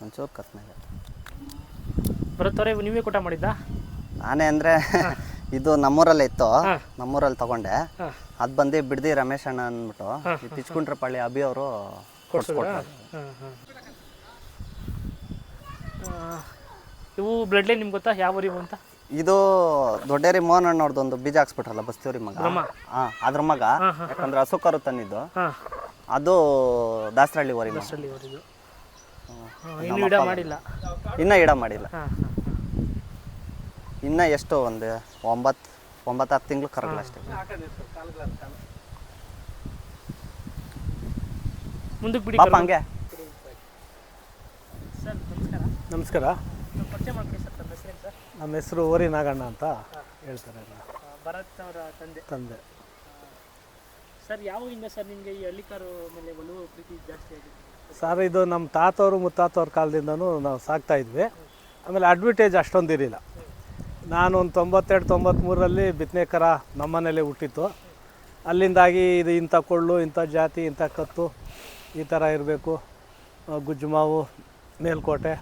ಒಂಚೂರು ಕತ್ನಾಗೆ. ಬರುತ್ತವ್ರೆ ನೀವೇ ಕೂಟ ಮಾಡಿದ್ದಾ? ನಾನೇ ಅಂದರೆ ಇದು ನಮ್ಮೂರಲ್ಲೇ ಇತ್ತು, ನಮ್ಮೂರಲ್ಲಿ ತೊಗೊಂಡೆ. ಅದು ಬಂದು ಬಿಡ್ದಿ ರಮೇಶ್ ಅಣ್ಣ ಅಂದ್ಬಿಟ್ಟು ಈ ಪಿಚ್ಕುಂಟ್ರಪಳ್ಳಿ ಅಭಿ ಅವರು ಕೊಡ್ಸ್ಕೊಟ್ರು. ಇವು ಬ್ಲಡ್ ಲೈನ್ ನಿಮ್ಗೆ ಗೊತ್ತಾ ಯಾವ ಊರಿವು ಅಂತ? ಇದು ದೊಡ್ಡೇರಿ ಮೋಹನ್ ಅಣ್ಣವ್ರದ್ದು ಒಂದು ಬೀಜ ಹಾಕ್ಸ್ಬಿಟ್ರಲ್ಲ ಬಸ್ತಿಯವ್ರಿ ಮಗ, ಅದ್ರ ಮಗ. ಯಾಕಂದ್ರೆ ಹಸು ಕರು ತಂದಿದ್ದು ಅದು ದಾಸರಳ್ಳಿ ಊರಿ. ಇನ್ನೂ ಇಡ ಮಾಡಿಲ್ಲ. ಇನ್ನು ಎಷ್ಟು ಒಂದು 9-10 ತಿಂಗಳು ಕರಗಲ್ಲ ಅಷ್ಟೇ. ಪಾಪ ಹಂಗೆ. ನಮಸ್ಕಾರ. ನಮ್ಮ ಹೆಸರು ಓರಿ ನಾಗಣ್ಣ ಅಂತ ಹೇಳ್ತಾರೆ. ಭರತ್ ಅವರ ತಂದೆ. ಸರ್ ಯಾವಾಗಿಂದ ಸರ್ ನಿಮಗೆ ಈ ಹಳ್ಳಿಕಾರು ಮೇಲೆ ಒಲವು ಪ್ರೀತಿ ಜಾಸ್ತಿ ಆಗಿದೆ? ಸರ್ ಇದು ನಮ್ಮ ತಾತವರು ಮುತ್ತಾತವ್ರ ಕಾಲದಿಂದನೂ ನಾವು ಸಾಕ್ತಾ ಇದ್ವಿ. ಆಮೇಲೆ ಅಡ್ವರ್ಟೈಜ್ ಅಷ್ಟೊಂದು ಇರಲಿಲ್ಲ. ನಾನು ಒಂದು 92-93ರಲ್ಲಿ ಬಿತ್ತನೆ ಕರ ನಮ್ಮನೇಲೆ ಹುಟ್ಟಿತ್ತು. ಅಲ್ಲಿಂದಾಗಿ ಇದು ಇಂಥ ಕೊಳ್ಳು, ಇಂಥ ಜಾತಿ, ಇಂಥ ಕತ್ತು, ಈ ಥರ ಇರಬೇಕು, ಗುಜ್ಜು ಮಾವು, ಮೇಲ್ಕೋಟೆ,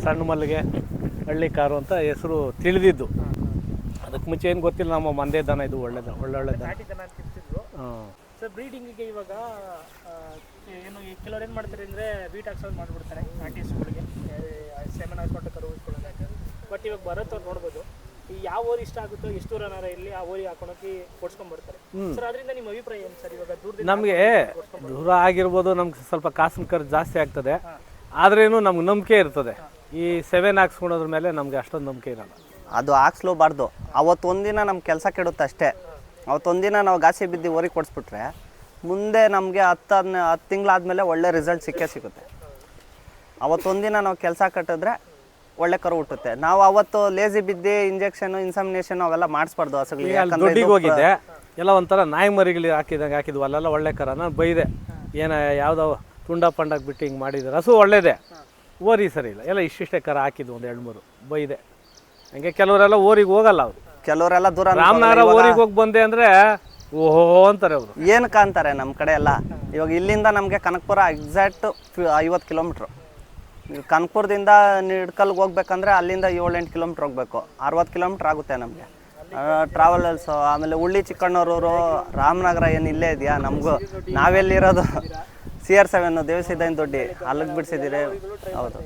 ಸಣ್ಣ ಮಲ್ಲಿಗೆ, ಹಳ್ಳಿಕಾರು ಅಂತ ಹೆಸರು ತಿಳಿದಿದ್ದು. ಅದಕ್ಕೆ ಮುಂಚೆ ಏನು ಗೊತ್ತಿಲ್ಲ. ನಮ್ಮ ಮಂದೆ ದನ ಇದು ಒಳ್ಳೆ ದನ. ಹಾಂ ಸರ್, ಬ್ರೀಡಿಂಗಿಗೆ ಇವಾಗ ಏನು ಕೆಲವ್ರು ಏನು ಮಾಡ್ತಾರೆ ಅಂದರೆ ಬೀಟ್ ಹಾಕ್ಸೋದು ಮಾಡಿಬಿಡ್ತಾರೆ ನಾಟಿ ಹಸುಗಳಿಗೆ, ಸೆಮೆನ್ ಹಾಕ್ಕೊಂಡು ಕರು ಉಳಿಸ್ಕೊಳ್ಳೋದಕ್ಕೆ. ಬಟ್ ಇವಾಗ ಬರೋತ್ತವ್ರು ನೋಡ್ಬೋದು, ಈ ಯಾವ ಊರು ಇಷ್ಟ ಆಗುತ್ತೋ ಎಷ್ಟು ಊರನಾರ ಇಲ್ಲಿ ಆ ಊರಿಗೆ ಹಾಕೊಳಕ್ಕೆ ಕೊಡ್ಸ್ಕೊಂಡ್ಬರ್ತಾರೆ ಸರ್. ಅದರಿಂದ ನಿಮ್ಮ ಅಭಿಪ್ರಾಯ ಏನು ಸರ್? ಇವಾಗ ದೂರದಿಂದ ನಮಗೆ ದೂರ ಆಗಿರ್ಬೋದು, ನಮ್ಗೆ ಸ್ವಲ್ಪ ಕಾಸಿನ ಖರ್ಚು ಜಾಸ್ತಿ ಆಗ್ತದೆ, ಆದ್ರೇನು ನಮ್ಗೆ ನಂಬಿಕೆ ಇರ್ತದೆ. ಈ 7 ಹಾಕ್ಸ್ಕೊಳೋದ್ರ ಮೇಲೆ ನಮಗೆ ಅಷ್ಟೊಂದು ನಂಬಿಕೆ ಇರಲ್ಲ. ಅದು ಹಾಕ್ಸ್ಲೂಬಾರ್ದು. ಅವತ್ತೊಂದಿನ ನಮ್ಮ ಕೆಲಸ ಕೆಡುತ್ತೆ ಅಷ್ಟೇ. ಅವತ್ತೊಂದಿನ ನಾವು ಗಾಸಿ ಬಿದ್ದು ಊರಿಗೆ ಕೊಡಿಸ್ಬಿಟ್ರೆ ಮುಂದೆ ನಮಗೆ 10 ತಿಂಗಳಾದಮೇಲೆ ಒಳ್ಳೆ ರಿಸಲ್ಟ್ ಸಿಗುತ್ತೆ. ಅವತ್ತೊಂದಿನ ನಾವು ಕೆಲಸ ಕಟ್ಟಿದ್ರೆ ಒಳ್ಳೆ ಕರು ಹುಟ್ಟುತ್ತೆ. ನಾವು ಅವತ್ತು ಲೇಜಿ ಬಿದ್ದು ಇಂಜೆಕ್ಷನ್, ಇನ್ಸಮಿನೇಷನ್ ಅವೆಲ್ಲ ಮಾಡಿಸ್ಬಾರ್ದು ಹಸುಗಳಿಗೆ. ದುಡ್ಡಿಗೆ ಹೋಗಿದ್ದೆ, ಎಲ್ಲ ಒಂಥರ ನಾಯಿ ಮರಿಗಳು ಹಾಕಿದ್ವು, ಅಲ್ಲೆಲ್ಲ ಒಳ್ಳೆ ಕರ. ನಾನು ಬೈದೆ, ಏನೋ ಯಾವುದೋ ತುಂಡ ಪಂಡಾಗಿ ಬಿಟ್ಟು ಹಿಂಗೆ ಮಾಡಿದ್ದಾರೆ. ಹಸು ಒಳ್ಳೇದೇ, ಓರಿ ಸರಿ ಇಲ್ಲ, ಎಲ್ಲ ಇಷ್ಟಿಷ್ಟೇ ಕರ ಹಾಕಿದ್ವು, ಒಂದು 2-3 ಬೈದೆ. ಹಂಗೆ ಕೆಲವರೆಲ್ಲ ಊರಿಗೆ ಹೋಗಲ್ಲ. ಅವರು ಕೆಲವರೆಲ್ಲ ದೂರ ರಾಮನಗರ ಊರಿಗೆ ಹೋಗಿ ಬಂದೆ ಅಂದರೆ ಓಹೋ ಅಂತಾರೆ ಅವರು. ಏನಕ್ಕೆ ಅಂತಾರೆ ನಮ್ಮ ಕಡೆ ಎಲ್ಲ. ಇವಾಗ ಇಲ್ಲಿಂದ ನಮಗೆ ಕನಕಪುರ ಎಕ್ಸಾಕ್ಟ್ 50 ಕಿಲೋಮೀಟ್ರು. ಕನಕಪುರದಿಂದ ನಿಡ್ಕಲ್ಗೆ ಹೋಗ್ಬೇಕಂದ್ರೆ ಅಲ್ಲಿಂದ 7-8 ಕಿಲೋಮೀಟ್ರ್ ಹೋಗ್ಬೇಕು. 60 ಕಿಲೋಮೀಟ್ರ್ ಆಗುತ್ತೆ ನಮಗೆ ಟ್ರಾವೆಲ್ಸು. ಆಮೇಲೆ ಉಳ್ಳಿ ಚಿಕ್ಕಣ್ಣೂರೂರು, ರಾಮನಗರ ಏನು ಇಲ್ಲೇ ಇದೆಯಾ ನಮಗೂ? ನಾವೆಲ್ಲಿರೋದು CR7 ದೇವಸಿದ್ದನ ದೊಡ್ಡಿ ಅಲ್ಲಿಗೆ ಬಿಡಿಸಿದ್ದೀರಿ. ಹೌದು,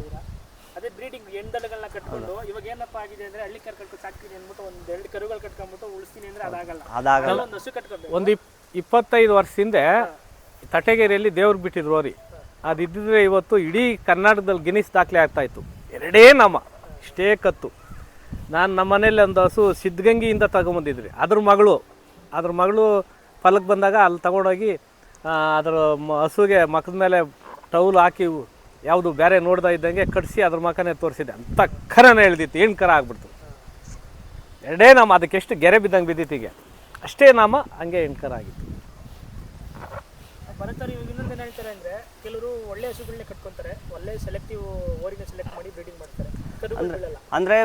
ಅದೇ ಬ್ರೀಡಿಂಗ್ ಎಂಡಲ್ಗಳನ್ನ ಕಟ್ಕೊಂಡು ಇವಾಗ ಏನಪ್ಪ ಆಗಿದೆ ಅಂದರೆ ಹಳ್ಳಿ ಕರು ಕಟ್ಕೊಂಡು ಸಾಕ್ತೀನಿ ಅಂದ್ಬಿಟ್ಟು ಒಂದು 2 ಕರುಗಳು ಕಟ್ಕೊಂಡ್ಬಿಟ್ಟು ಉಳಿಸ್ತೀನಿ ಅಂದರೆ ಅದಾಗಲ್ಲ. ಒಂದು ಹಸು ಕಟ್ಕೊಂಡು ಒಂದು 25 ವರ್ಷದಿಂದ ತಟಗೇರಿಯಲ್ಲಿ ದೇವ್ರಿಗೆ ಬಿಟ್ಟಿದ್ರು ಓರಿ. ಅದಿದ್ದರೆ ಇವತ್ತು ಇಡೀ ಕರ್ನಾಟಕದಲ್ಲಿ ಗಿನ್ನಿಸ್ ದಾಖಲೆ ಆಗ್ತಾಯಿತ್ತು. 2 ನಾಮ, ಇಷ್ಟೇ ಕತ್ತು. ನಾನು ನಮ್ಮ ಮನೇಲಿ ಒಂದು ಹಸು ಸಿದ್ಧಗಂಗಿಯಿಂದ ತಗೊಂಬಂದಿದ್ರಿ. ಅದ್ರ ಮಗಳು ಫಲಕ್ಕೆ ಬಂದಾಗ ಅಲ್ಲಿ ತಗೊಂಡೋಗಿ ಅದರ ಹಸುಗೆ ಮಕ್ಕದ ಮೇಲೆ ಟೌಲ್ ಹಾಕಿ ಯಾವುದು ಬೇರೆ ನೋಡ್ತಾ ಇದ್ದಂಗೆ ಕಟ್ಸಿ ಅದ್ರ ಮಕ್ಕನೇ ತೋರಿಸಿದೆ. ಅಂತ ಕರನೇ ಹೇಳ್ದಿತ್ತು, 8 ಕರ ಆಗ್ಬಿಡ್ತು. 2 ನಾಮ, ಅದಕ್ಕೆ ಎಷ್ಟು ಗೆರೆ ಬಿದ್ದಂಗೆ ಬಿದ್ದಿತ್ತೀಗೆ, ಅಷ್ಟೇ ನಾಮ, ಹಂಗೆ 8 ಕರ ಆಗಿತ್ತು. ಬರುತ್ತಾರೆ. ಇವಾಗ ಇನ್ನೊಂದೇನು ಹೇಳ್ತಾರೆ ಅಂದರೆ ಕೆಲವರು ಒಳ್ಳೆ ಹಸುಗಳನ್ನೇ ಕಟ್ಕೊತಾರೆ, ಒಳ್ಳೆ ಸೆಲೆಕ್ಟಿವ್ ಓರಿನ ಸೆಲೆಕ್ಟ್ ಮಾಡಿ ಬ್ರೀಡಿಂಗ್ ಮಾಡ್ತಾರೆ. ಅಂದರೆ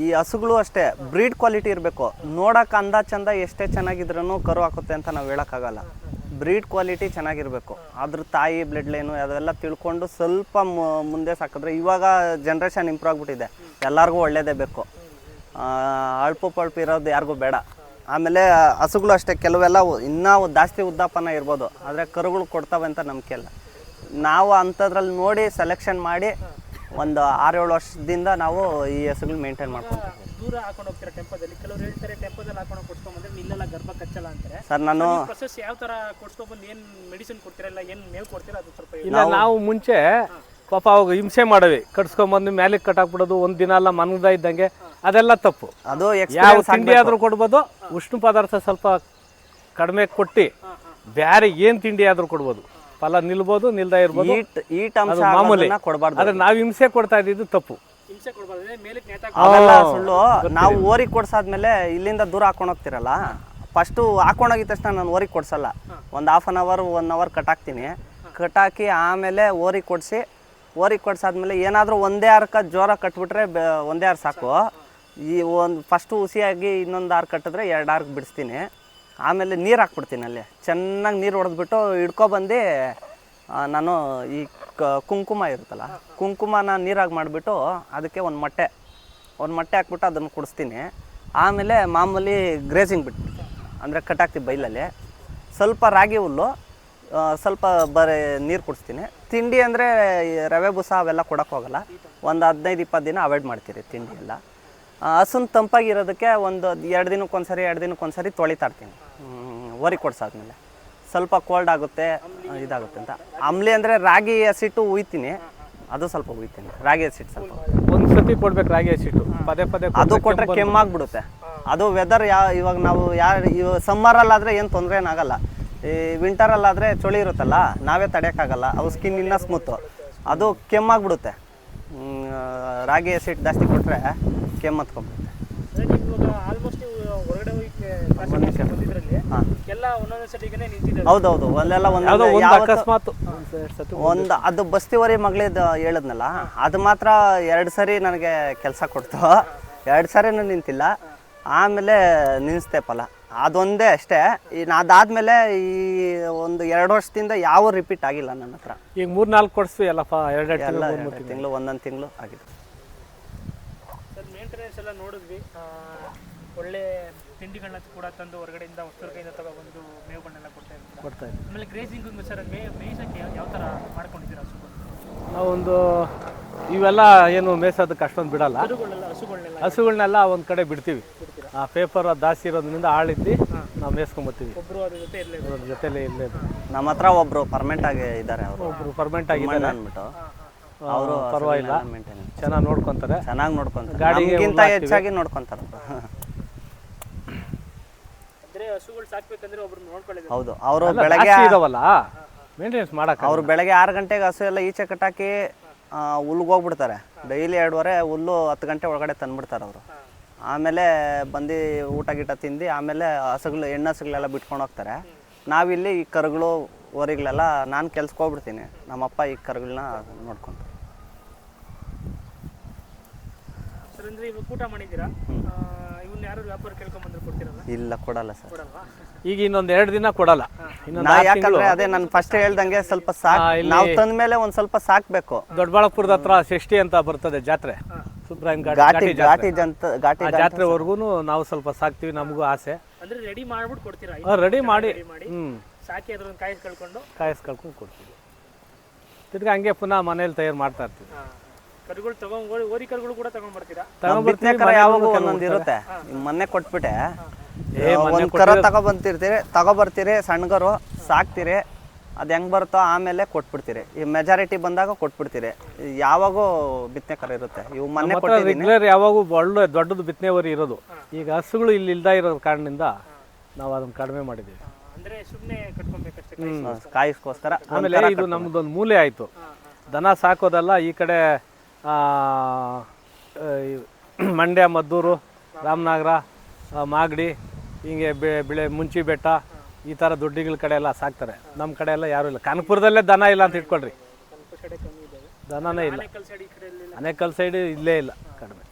ಈ ಹಸುಗಳು ಅಷ್ಟೇ ಬ್ರೀಡ್ ಕ್ವಾಲಿಟಿ ಇರಬೇಕು. ನೋಡೋಕೆ ಅಂದ ಚಂದ ಎಷ್ಟೇ ಚೆನ್ನಾಗಿದ್ರೂ ಕರು ಹಾಕುತ್ತೆ ಅಂತ ನಾವು ಹೇಳೋಕ್ಕಾಗಲ್ಲ. ಬ್ರೀಡ್ ಕ್ವಾಲಿಟಿ ಚೆನ್ನಾಗಿರಬೇಕು. ಅದ್ರ ತಾಯಿ ಬ್ಲಡ್ ಲೈನು ಅದೆಲ್ಲ ತಿಳ್ಕೊಂಡು ಸ್ವಲ್ಪ ಮುಂದೆ ಸಾಕಿದ್ರೆ, ಇವಾಗ ಜನ್ರೇಷನ್ ಇಂಪ್ರೂವ್ ಆಗಿಬಿಟ್ಟಿದೆ, ಎಲ್ಲರಿಗೂ ಒಳ್ಳೇದೇ ಬೇಕು. ಅಳ್ಪು ಪಳ್ಪು ಇರೋದು ಯಾರಿಗೂ ಬೇಡ. ಆಮೇಲೆ ಹಸುಗಳು ಅಷ್ಟೇ, ಕೆಲವೆಲ್ಲ ಇನ್ನೂ ಜಾಸ್ತಿ ಉದ್ದಾಪನ ಇರ್ಬೋದು, ಆದರೆ ಕರುಗಳು ಕೊಡ್ತವೆ ಅಂತ ನಂಬಿಕೆ ಇಲ್ಲ. ನಾವು ಅಂಥದ್ರಲ್ಲಿ ನೋಡಿ ಸೆಲೆಕ್ಷನ್ ಮಾಡಿ ಒಂದು 6-7 ವರ್ಷದಿಂದ ನಾವು ಈ ಹಸುಗಳು ಮೇಂಟೈನ್ ಮಾಡ್ಕೊತೀವಿ. ದೂರ ಹಾಕೊಂಡು ಹೋಗ್ತೀರಾ ಟೆಂಪೋದಲ್ಲಿ? ಕೆಲವರು ಹೇಳ್ತಾರೆ ಟೆಂಪೋದಲ್ಲಿ ಹಾಕೊಂಡು ಕೊಡ್ಸ್ಕೊಂಡ್ಬಂದ್ರೆ ಇಲ್ಲೆಲ್ಲ ಗರ್ಭ ಕಚ್ಚಲ್ಲ ಅಂತಾರೆ. ಸರ್, ನಾನು ಪ್ರೊಸೆಸ್ ಯಾವ ಥರ ಕೊಡ್ಸ್ಕೊಂಡ್ಬಂದು ಏನು ಮೆಡಿಸಿನ್ ಕೊಡ್ತೀರಾ, ಇಲ್ಲ ಏನು ಮೇವು ಕೊಡ್ತೀರಾ, ಅದು ಸ್ವಲ್ಪ ಇಲ್ಲ. ನಾವು ಮುಂಚೆ ಪಾಪ ಅವಾಗ ಹಿಂಸೆ ಮಾಡವಿ, ಕಟ್ಸ್ಕೊಂಬಂದು ಮೇಲೆ ಕಟ್ಟಾಕ್ಬಿಡೋದು, ಒಂದು ದಿನ ಎಲ್ಲ ಮನಗದ ಇದ್ದಂಗೆ, ಅದೆಲ್ಲ ತಪ್ಪು. ಅದು ಯಾವ ತಿಂಡಿ ಆದರೂ ಕೊಡ್ಬೋದು, ಉಷ್ಣ ಪದಾರ್ಥ ಸ್ವಲ್ಪ ಕಡಿಮೆ ಕೊಟ್ಟು ಬೇರೆ ಏನು ತಿಂಡಿ ಆದರೂ ಕೊಡ್ಬೋದು. ಫಲ ನಿಲ್ಬೋದು, ನಿಲ್ದ ಇರ್ಬೋದು, ಮಾಮೂಲಿ ಕೊಡಬಾರ್ದು. ಆದ್ರೆ ನಾವು ಹಿಂಸೆ ಕೊಡ್ತಾ ಇದ್ದಿದ್ದು ತಪ್ಪು. ಅವೆಲ್ಲ ಸುಳ್ಳು. ನಾವು ಓರಿಗೆ ಕೊಡ್ಸಾದ್ಮೇಲೆ ಇಲ್ಲಿಂದ ದೂರ ಹಾಕೊಂಡು ಹೋಗ್ತಿರಲ್ಲ, ಫಸ್ಟು ಹಾಕೊಂಡೋಗಿದ ತಕ್ಷಣ ನಾನು ಓರಿಗೆ ಕೊಡ್ಸಲ್ಲ. ಒಂದು 1/2 ಅವರ್ 1 ಅವರ್ ಕಟ್ಟಾಕ್ತೀನಿ. ಕಟ್ಟಾಕಿ ಆಮೇಲೆ ಓರಿಗೆ ಕೊಡ್ಸಾದ್ಮೇಲೆ ಏನಾದರೂ ಒಂದೇ ಆರ್ಕ ಜೋರ ಕಟ್ಬಿಟ್ರೆ ಒಂದೇ ಆರು ಸಾಕು. ಈ ಒಂದು ಫಸ್ಟು ಹುಸಿಯಾಗಿ ಇನ್ನೊಂದು ಆರು ಕಟ್ಟಿದ್ರೆ 2 ಆರ್ಕ್ ಬಿಡಿಸ್ತೀನಿ. ಆಮೇಲೆ ನೀರು ಹಾಕ್ಬಿಡ್ತೀನಿ. ಅಲ್ಲಿ ಚೆನ್ನಾಗಿ ನೀರು ಹೊಡೆದ್ಬಿಟ್ಟು ಹಿಡ್ಕೊಬಂದು ನಾನು ಈ ಕುಂಕುಮ ಇರುತ್ತಲ್ಲ, ಕುಂಕುಮನ ನೀರಾಗಿ ಮಾಡಿಬಿಟ್ಟು ಅದಕ್ಕೆ ಒಂದು ಮೊಟ್ಟೆ ಹಾಕ್ಬಿಟ್ಟು ಅದನ್ನು ಕುಡಿಸ್ತೀನಿ. ಆಮೇಲೆ ಮಾಮೂಲಿ ಗ್ರೇಸಿಂಗ್ ಬಿಟ್ಬಿಡ್ತೀನಿ, ಅಂದರೆ ಕಟ್ಟಾಕ್ತೀವಿ ಬೈಲಲ್ಲಿ. ಸ್ವಲ್ಪ ರಾಗಿ ಹುಲ್ಲು, ಸ್ವಲ್ಪ ಬರೀ ನೀರು ಕುಡಿಸ್ತೀನಿ. ತಿಂಡಿ ಅಂದರೆ ರವೆ ಬೂಸ ಅವೆಲ್ಲ ಕೊಡೋಕ್ಕೋಗಲ್ಲ. ಒಂದು 15-20 ದಿನ ಅವಾಯ್ಡ್ ಮಾಡ್ತೀರಿ ತಿಂಡಿ ಎಲ್ಲ. ಹಸುನ್ ತಂಪಾಗಿರೋದಕ್ಕೆ ಒಂದು 2 ದಿನಕ್ಕೊಂದ್ಸರಿ ತೊಳಿತಾ ಇರ್ತೀನಿ. ಹೊರಿ ಕೊಡ್ಸಾದ್ಮೇಲೆ ಸ್ವಲ್ಪ ಕೋಲ್ಡ್ ಆಗುತ್ತೆ, ಇದಾಗುತ್ತೆ ಅಂತ. ಅಂಬ್ಲಿ ಅಂದರೆ ರಾಗಿ ಹಸಿಟ್ಟು ಉಯ್ತೀನಿ, ಅದು ಸ್ವಲ್ಪ ಉಯ್ತೀನಿ. ರಾಗಿ ಹಸಿಟ್ಟು ಸ್ವಲ್ಪ ಒಂದು ಸತಿ ಕೊಡ್ಬೇಕು ರಾಗಿ ಹಸಿಟ್ಟು, ಪದೇ ಅದು ಕೊಟ್ಟರೆ ಕೆಮ್ಮಾಗ್ಬಿಡುತ್ತೆ. ಅದು ವೆದರ್ ಇವಾಗ ನಾವು ಇವಾಗ ಸಮ್ಮರಲ್ಲಾದರೆ ಏನು ತೊಂದರೆ ಏನಾಗಲ್ಲ. ಈ ವಿಂಟರಲ್ಲಾದರೆ ಚಳಿ ಇರುತ್ತಲ್ಲ, ನಾವೇ ತಡೆಯೋಕ್ಕಾಗಲ್ಲ. ಅವು ಸ್ಕಿನ್ ಇನ್ನೂ ಸ್ಮೂತು, ಅದು ಕೆಮ್ಮಾಗ್ಬಿಡುತ್ತೆ. ರಾಗಿ ಹಸಿಟ್ಟು ಜಾಸ್ತಿ ಕೊಟ್ಟರೆ ಕೆಮ್ಮು ಹತ್ಕೊಂಡ್ಬಿಡುತ್ತೆ. ಆಲ್ಮೋಸ್ಟ್ ನೀವು ಹೊರಗಡೆ ಬಂದಿದ್ರಲ್ಲಿ ಎಲ್ಲ ಒಂದೊಂದು ಸಟಿಗೆ ನಿಂತಿದ್ದಾರೆ. ಹೌದೌದು, ಅಲ್ಲೆಲ್ಲ ಅಕಸ್ಮಾತ್ ಒಂದು ಅದು ಬಸ್ತಿವರಿ ಮಗಳಿದ್ದು ಹೇಳಿದ್ನಲ್ಲ, ಅದು ಮಾತ್ರ 2 ಸರಿ ನನಗೆ ಕೆಲಸ ಕೊಡ್ತು. 2 ಸರಿನೂ ನಿಂತಿಲ್ಲ, ಆಮೇಲೆ ನಿಲ್ಲಿಸ್ತೆ ಫಲ. ಅದೊಂದೇ ಅಷ್ಟೇ. ಅದಾದಮೇಲೆ ಈ ಒಂದು 2 ವರ್ಷದಿಂದ ಯಾವ ರಿಪೀಟ್ ಆಗಿಲ್ಲ ನನ್ನ ಹತ್ರ. ಈಗ 3-4 ಕೊಡಿಸ್ವಿ ಅಲ್ಲಪ್ಪ, 2 ತಿಂಗಳು ಒಂದೊಂದು ತಿಂಗಳು ಆಗಿದೆ. ಸರ್ ಮೇಂಟೆನೆನ್ಸ್ ಎಲ್ಲ ನೋಡಿದ್ವಿ. ಒಳ್ಳೆ ತಿಂಡಿಗಳನ್ನ ಕೂಡ ತಂದು ಹೊರಗಡೆಯಿಂದ ಹೊಸೂರು ಕೈಯಿಂದ ತಗೊಬಂದು ಮೇವುಗಳನ್ನೆಲ್ಲ ಕೊಡ್ತಾ ಇದ್ದೀವಿ. ಆಮೇಲೆ ಗ್ರೇಸಿಂಗ್ ಸರ್ ಮೇಯ್ಸಕ್ಕೆ ಯಾವ ಥರ ಮಾಡ್ಕೊಂಡಿದ್ದೀರಾ ಹಸುಗಳು? ನಾವೊಂದು ಇವೆಲ್ಲ ಏನು ಮೇಯ್ಸೋದಕ್ಕೆ ಅಷ್ಟೊಂದು ಬಿಡಲ್ಲ. ಹಸುಗಳನ್ನೆಲ್ಲ ಒಂದು ಕಡೆ ಬಿಡ್ತೀವಿ. ಆ ಪೇಪರ್ ದಾಸಿ ಇರೋದ್ರಿಂದ ಆಳಿದ್ದು ನಾವು ಮೇಯ್ಸ್ಕೊಂಬತ್ತೀವಿ. ಒಬ್ಬರು ಅದ್ರ ಜೊತೆಲೇ ಇಲ್ಲೇ ನಮ್ಮ ಹತ್ರ ಒಬ್ಬರು ಪರ್ಮನೆಂಟ್ ಆಗಿ ಇದ್ದಾರೆ. ಒಬ್ರು ಪರ್ಮನೆಂಟ್ ಆಗಿದ್ದಾರೆ ಅಂದ್ಬಿಟ್ಟು ಅವರು ಪರವಾಗಿಲ್ಲ, ಚೆನ್ನಾಗಿ ನೋಡ್ಕೊಂತಾರೆ. ಗಾಡಿಗಿಂತ ಹೆಚ್ಚಾಗಿ ನೋಡ್ಕೊಂತಾರೆ. ಹಸುಗಳು ಸಾಕ್ಬೇಕಂದ್ರೆ ಒಬ್ರು ನೋಡ್ಕೊಳ್ಳೋದು. ಹೌದು, ಅವರು ಬೆಳಗ್ಗೆ ಇದಾವಲ್ಲ ಮೇಂಟೆನೆನ್ಸ್ ಮಾಡಕ್ಕೆ. ಅವರು ಬೆಳಗ್ಗೆ 6 ಗಂಟೆಗೆ ಹಸು ಎಲ್ಲ ಈಚೆ ಕಟ್ಟಾಕಿ ಹುಲ್ಗೆ ಹೋಗ್ಬಿಡ್ತಾರೆ. ಡೈಲಿ 2:15 ಹುಲ್ಲು 10 ಗಂಟೆ ಒಳಗಡೆ ತಂದುಬಿಡ್ತಾರೆ ಅವರು. ಆಮೇಲೆ ಬಂದು ಊಟ ಗೀಟ ತಿಂದು ಆಮೇಲೆ ಹೆಣ್ಣು ಹಸುಗಳೆಲ್ಲ ಬಿಟ್ಕೊಂಡು ಹೋಗ್ತಾರೆ. ನಾವಿಲ್ಲಿ ಈ ಕರುಗಳು ಹೊರಿಗಳೆಲ್ಲ ನಾನು ಕೆಲ್ಸಕ್ಕೆ ಹೋಗ್ಬಿಡ್ತೀನಿ. ನಮ್ಮಪ್ಪ ಈ ಕರುಗಳನ್ನ ನೋಡ್ಕೊಂತಾರೆ. ಸರ್ ಅಂದರೆ ಇವಾಗ ಊಟ ಮಾಡಿದ್ದೀರಾ, ಇವನ್ನ ಯಾರು ವ್ಯಾಪಾರ ಕೇಳ್ಕೊಂಬಂದ್ರೆ ಕೊಡ್ತೀರಲ್ಲ? ಇಲ್ಲ, ಕೊಡಲ್ಲ ಸರ್. ಈಗ ಇನ್ನೊಂದು 2 ದಿನ ಕೊಡಲ್ಲ. ಯಾಕಂದ್ರೆ ಅದೇ ನಾನು ಫಸ್ಟ್ ಹೇಳ್ದಂಗೆ ಸ್ವಲ್ಪ ನಾವು ತಂದ ಮೇಲೆ ಒಂದ್ ಸ್ವಲ್ಪ ಸಾಕ್ಬೇಕು. ದೊಡ್ಡಬಳ್ಳಾಪುರದ ಹತ್ರ ಷಷ್ಠಿ ಅಂತ ಬರ್ತದೆ ಜಾತ್ರೆ, ಸುಬ್ರಾಯನ್ ಜಾತ್ರೆವರೆಗೂ ನಾವು ಸ್ವಲ್ಪ ಸಾಕ್ತಿವಿ. ನಮಗೂ ಆಸೆ. ಅಂದ್ರೆ ರೆಡಿ ಮಾಡ್ಬಿಟ್ಟು ಕೊಡ್ತೀರಾ? ರೆಡಿ ಮಾಡಿ ಸಾಕಿ ಅದ್ರನ್ನ ಕಾಯಿಸ್ಕೊಂಡು ಕೊಡ್ತೀವಿ. ತಿರ್ಗಿ ಹಂಗೆ ಪುನಃ ಮನೇಲಿ ತಯಾರು ಮಾಡ್ತಾ ಇರ್ತೀವಿ. ಕರುಗಳು ತಗೊಂಡ್ ಓರಿ ಕರುಗಳು ಕೂಡ ತಗೊಂಡ್ಬರ್ತೀರಾ? ಯಾವಾಗ ಒಂದೊಂದು ಇರುತ್ತೆ. ಮೊನ್ನೆ ಕೊಟ್ಬಿಟ್ಟೆ ಒಂದ್ ಕರ ತಗೊಬರ್ತೀರಿ, ಸಣ್ಣಗರು ಸಾಕ್ತಿರಿ. ಅದು ಹೆಂಗ್ ಬರುತ್ತೋ ಆಮೇಲೆ ಕೊಟ್ಬಿಡ್ತೀರಿ. ಈ ಮೆಜಾರಿಟಿ ಬಂದಾಗ ಕೊಟ್ಬಿಡ್ತೀರಿ. ಯಾವಾಗೂ ಬಿತ್ತನೆ ಕರ ಇರುತ್ತೆ. ಇವು ಮೊನ್ನೆ ರೆಗ್ಯುಲರ್ ಯಾವಾಗೂ ಒಳ್ಳೆ ದೊಡ್ಡದು ಬಿತ್ತನೆ ವರಿ ಇರೋದು. ಈಗ ಹಸುಗಳು ಇಲ್ಲಿ ಇಲ್ದ ಇರೋ ಕಾರಣದಿಂದ ನಾವು ಅದನ್ನ ಕಡಿಮೆ ಮಾಡಿದ್ದೀವಿ. ಅಂದ್ರೆ ಸುಮ್ಮನೆ ಕಟ್ಕೊಬೇಕಷ್ಟೇ, ಕಾಯಿಸ್ಕೋಸ್ಕರ. ಆಮೇಲೆ ಇದು ನಮ್ದೊಂದು ಮೂಲೆ ಆಯ್ತು. ದನ ಸಾಕೋದಲ್ಲ ಈ ಕಡೆ ಮಂಡ್ಯ, ಮದ್ದೂರು, ರಾಮನಗರ, ಮಾಗಡಿ, ಹಿಂಗೆ ಮುಂಚಿ ಬೆಟ್ಟ, ಈ ಥರ ದೊಡ್ಡಿಗಳ ಕಡೆ ಎಲ್ಲ ಸಾಕ್ತಾರೆ. ನಮ್ಮ ಕಡೆ ಎಲ್ಲ ಯಾರೂ ಇಲ್ಲ. ಕನಕಪುರದಲ್ಲೇ ದನ ಇಲ್ಲ ಅಂತ ಇಟ್ಕೊಳ್ರಿ. ದನನೇ ಇಲ್ಲ. ಆನೇಕಲ್ ಸೈಡ್ ಇಲ್ಲೇ ಇಲ್ಲ, ಕಡಿಮೆ.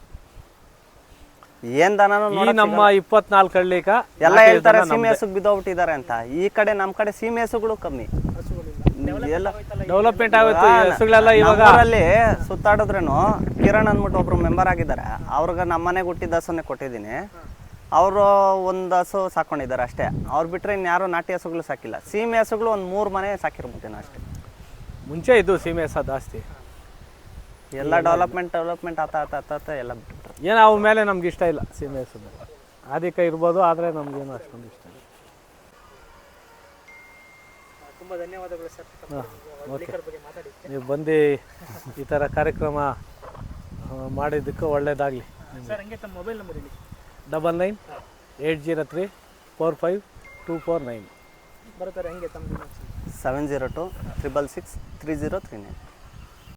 ಏನ್ ದನನೂ ಈ ನಮ್ಮ 24 ಹಳ್ಳಿಕ ಎಲ್ಲ ಹೇಳ್ತಾರೆ ಸೀಮೆ ಹಸುಗ್ ಬಿದ್ದೋಗ್ಬಿಟ್ಟಿದ್ದಾರೆ ಅಂತ. ಈ ಕಡೆ ನಮ್ಮ ಕಡೆ ಸೀಮೆ ಹಸುಗಳು ಕಮ್ಮಿ. ಡೆವಲಪ್ಮೆಂಟ್ ಆಗುತ್ತೆ ಹಸುಗಳೆಲ್ಲ. ಇವಾಗ ಅಲ್ಲಿ ಸುತ್ತಾಡಿದ್ರೇನು ಕಿರಣ್ ಅಂದ್ಬಿಟ್ಟು ಒಬ್ರು ಮೆಂಬರ್ ಆಗಿದ್ದಾರೆ. ಅವ್ರಿಗೆ ನಮ್ಮ ಮನೆಗೆ ಹುಟ್ಟಿದ ಹಸುನೇ ಕೊಟ್ಟಿದ್ದೀನಿ. ಅವರು ಒಂದು ಹಸು ಸಾಕೊಂಡಿದ್ದಾರೆ ಅಷ್ಟೇ. ಅವ್ರು ಬಿಟ್ರೆ ಇನ್ಯಾರು ನಾಟಿ ಹಸುಗಳು ಸಾಕಿಲ್ಲ. ಸೀಮೆ ಹಸುಗಳು ಒಂದು 3 ಮನೆ ಸಾಕಿರ್ಬೋದೇನೋ ಅಷ್ಟೇ. ಮುಂಚೆ ಇದು ಸೀಮೆ ಹಸ ಜಾಸ್ತಿ. ಎಲ್ಲ ಡೆವಲಪ್ಮೆಂಟ್ ಆತ ಎಲ್ಲ ಬಿಟ್ಟು ಏನೋ ಅವ ಮೇಲೆ ನಮ್ಗೆ ಇಷ್ಟ ಇಲ್ಲ. ಸೀಮೆ ಹಸು ಅದಕ್ಕೆ ಇರ್ಬೋದು, ಆದರೆ ನಮ್ಗೇನು ಅಷ್ಟೊಂದು ಇಷ್ಟ ಇಲ್ಲ. ತುಂಬ ಧನ್ಯವಾದಗಳು ಸರ್. ಓಕೆ, ನೀವು ಬಂದು ಈ ಥರ ಕಾರ್ಯಕ್ರಮ ಮಾಡಿದ್ದಕ್ಕೆ ಒಳ್ಳೆಯದಾಗಲಿ. ಸರ್ ಹಂಗೆ ತಮ್ಮ ಮೊಬೈಲ್ ನಂಬರ್ ಹೇಳಿ. 9980352449 ಬರ್ತಾರೆ. ಹಂಗೆ ತಮ್ಮ 702 666 3039.